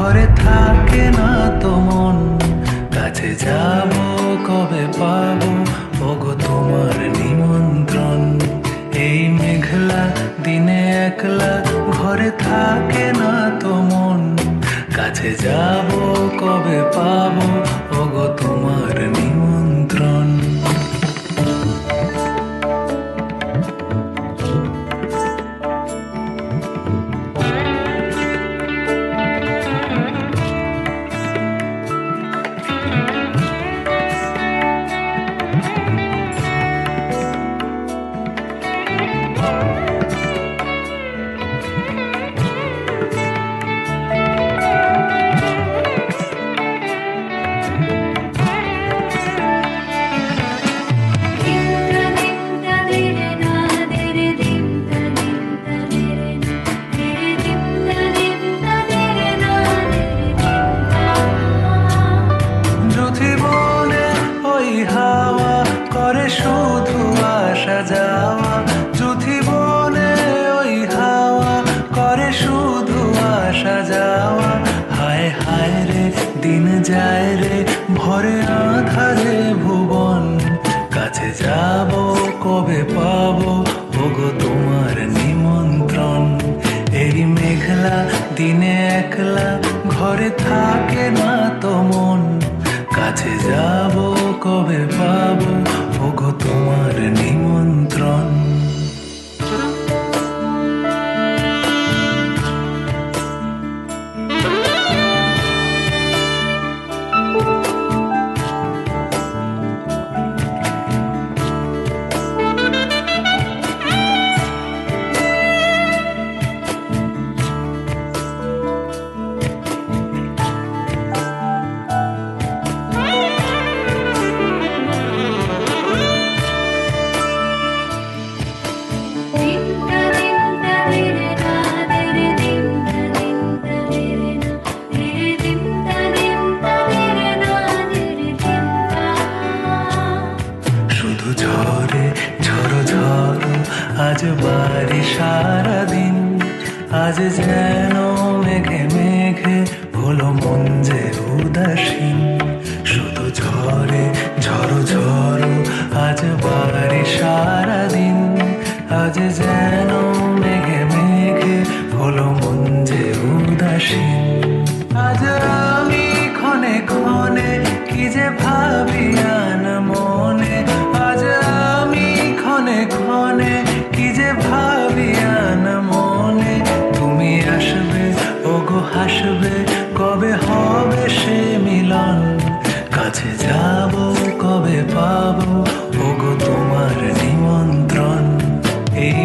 ঘরে থাকে না তো মন, কাছে যাব কবে পাবো ওগো তোমার নিমন্ত্রণ। এই মেঘলা দিনে একলা ঘরে থাকে না তো মন, কাছে যাব কবে পাবো ওগো তোমার নিমন্ত্রণ। হাওয়া করে শুধু আসা যাওয়া, যুথি বনে ওই হাওয়া করে শুধু আসা যাওয়া। হায় হায় রে দিন যায় রে ভরে আধারে ভুবন, কাছে যাব কবে পাবো ওগো তোমার নিমন্ত্রণ। এই মেঘলা দিনে একলা ঘরে থাকে না তো মন, কাছে যাব কবে পাবো ওগো তোমার নিমন্ত্রণ। ঝরে ঝড়ো ঝড়ো আজ বাড়ি সারাদিন, আজ যেন মেঘে মেঘে হলো মন যে উদাসীন। শুধু ঝরে ঝড়ো ঝড়ো আজ বাড়ি সারাদিন, আজ যেন মেঘে মেঘে হলো মন যে উদাসীন। আজ আমি ক্ষণে ক্ষণে কি যে ভাবি আন মনে, আজ আমি ক্ষণে ক্ষণে কি যে ভাবি আন মনে। তুমি আসবে ওগো হাসবে কবে হবে সে মিলন, কাছে যাব কবে পাবো ওগো তোমার নিমন্ত্রণ। এই